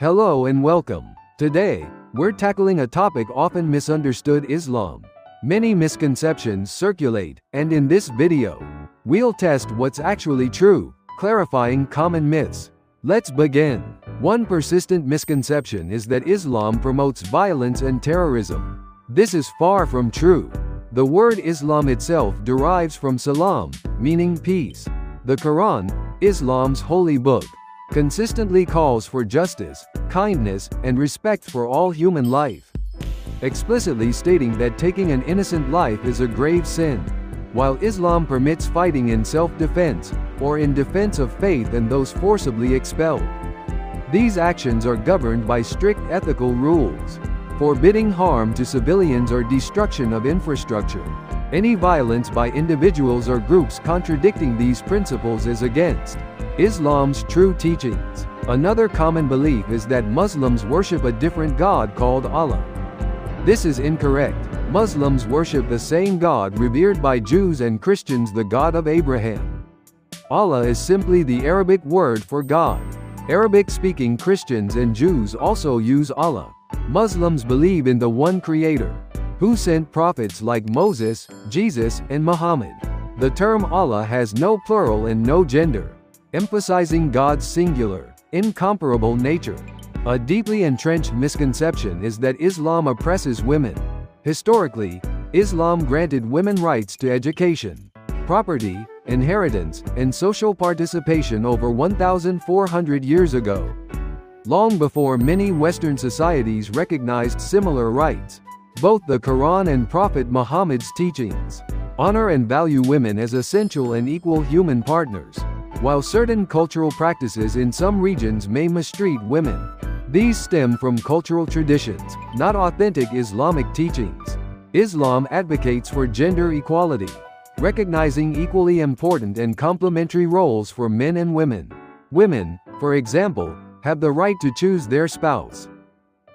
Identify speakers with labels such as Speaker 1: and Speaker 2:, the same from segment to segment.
Speaker 1: Hello and welcome. Today, we're tackling a topic often misunderstood: Islam. Many misconceptions circulate, and in this video, we'll test what's actually true, clarifying common myths. Let's begin. One persistent misconception is that Islam promotes violence and terrorism. This is far from true. The word Islam itself derives from salam, meaning peace. The Quran, Islam's holy book, consistently calls for justice, kindness, and respect for all human life, explicitly stating that taking an innocent life is a grave sin. While Islam permits fighting in self-defense, or in defense of faith and those forcibly expelled, these actions are governed by strict ethical rules, forbidding harm to civilians or destruction of infrastructure. Any violence by individuals or groups contradicting these principles is against Islam's true teachings. Another common belief is that Muslims worship a different God called Allah. This is incorrect. Muslims worship the same God revered by Jews and Christians, the God of Abraham. Allah is simply the Arabic word for God. Arabic-speaking Christians and Jews also use Allah. Muslims believe in the one Creator, who sent prophets like Moses, Jesus, and Muhammad. The term Allah has no plural and no gender, emphasizing God's singular, incomparable nature. A deeply entrenched misconception is that Islam oppresses women. Historically, Islam granted women rights to education, property, inheritance, and social participation over 1,400 years ago, long before many Western societies recognized similar rights. Both the Quran and Prophet Muhammad's teachings honor and value women as essential and equal human partners. While certain cultural practices in some regions may mistreat women, these stem from cultural traditions, not authentic Islamic teachings. Islam advocates for gender equality, recognizing equally important and complementary roles for men and women. Women, for example, have the right to choose their spouse.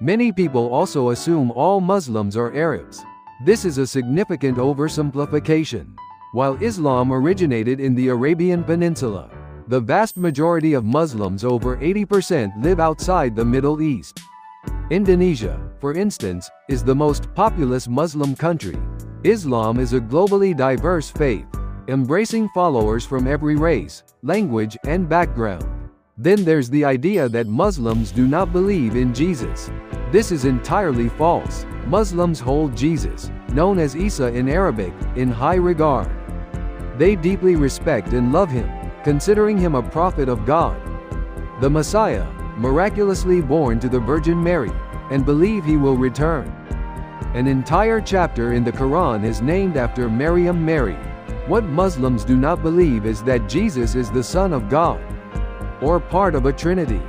Speaker 1: Many people also assume all Muslims are Arabs. This is a significant oversimplification. While Islam originated in the Arabian Peninsula, the vast majority of Muslims, over 80%, live outside the Middle East. Indonesia, for instance, is the most populous Muslim country. Islam is a globally diverse faith, embracing followers from every race, language, and background. Then there's the idea that Muslims do not believe in Jesus. This is entirely false. Muslims hold Jesus, known as Isa in Arabic, in high regard. They deeply respect and love him, considering him a prophet of God, the Messiah, miraculously born to the Virgin Mary, and believe he will return. An entire chapter in the Quran is named after Maryam, Mary. What Muslims do not believe is that Jesus is the Son of God, or part of a trinity.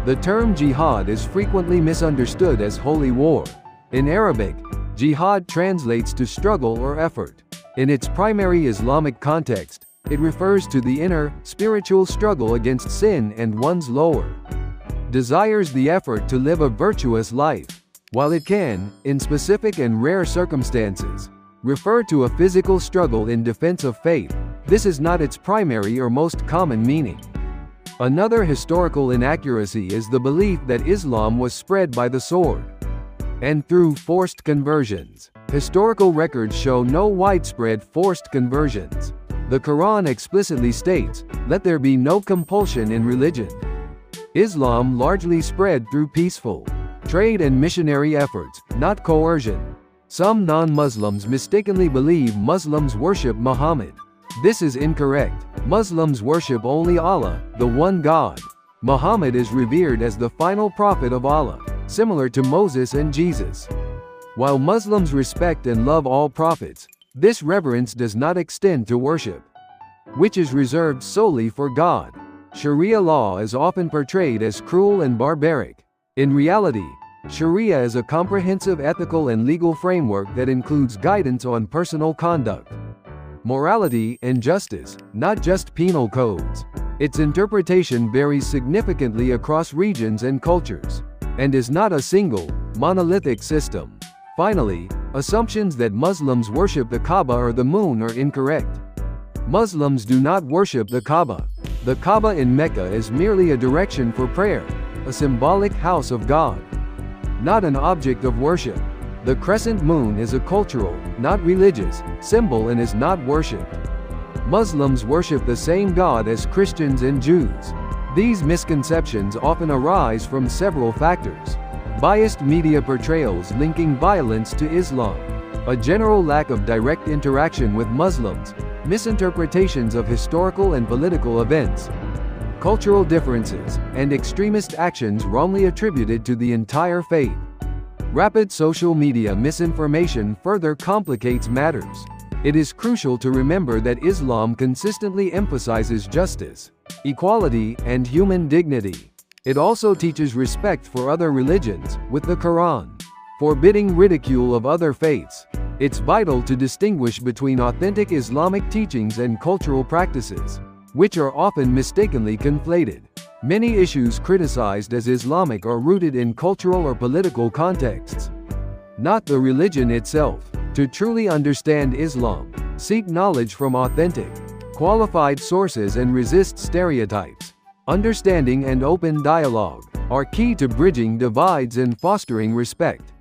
Speaker 1: The term jihad is frequently misunderstood as holy war. In Arabic, jihad translates to struggle or effort. In its primary Islamic context, it refers to the inner, spiritual struggle against sin and one's lower desires, the effort to live a virtuous life. While it can, in specific and rare circumstances, refer to a physical struggle in defense of faith, this is not its primary or most common meaning. Another historical inaccuracy is the belief that Islam was spread by the sword and through forced conversions. Historical records show no widespread forced conversions. The Quran explicitly states, "Let there be no compulsion in religion." Islam largely spread through peaceful trade and missionary efforts, not coercion. Some non-Muslims mistakenly believe Muslims worship Muhammad. This is incorrect. Muslims worship only Allah, the one God. Muhammad is revered as the final prophet of Allah, similar to Moses and Jesus. While Muslims respect and love all prophets, this reverence does not extend to worship, which is reserved solely for God. Sharia law is often portrayed as cruel and barbaric. In reality, Sharia is a comprehensive ethical and legal framework that includes guidance on personal conduct, morality, and justice, not just penal codes. Its interpretation varies significantly across regions and cultures, and is not a single, monolithic system. Finally, assumptions that Muslims worship the Kaaba or the moon are incorrect. Muslims do not worship the Kaaba. The Kaaba in Mecca is merely a direction for prayer, a symbolic house of God, not an object of worship. The crescent moon is a cultural, not religious, symbol and is not worshipped. Muslims worship the same God as Christians and Jews. These misconceptions often arise from several factors. Biased media portrayals linking violence to Islam, a general lack of direct interaction with Muslims, misinterpretations of historical and political events, cultural differences, and extremist actions wrongly attributed to the entire faith. Rapid social media misinformation further complicates matters. It is crucial to remember that Islam consistently emphasizes justice, equality, and human dignity. It also teaches respect for other religions, with the Quran forbidding ridicule of other faiths. It's vital to distinguish between authentic Islamic teachings and cultural practices, which are often mistakenly conflated. Many issues criticized as Islamic are rooted in cultural or political contexts, not the religion itself. To truly understand Islam, seek knowledge from authentic, qualified sources and resist stereotypes. Understanding and open dialogue are key to bridging divides and fostering respect.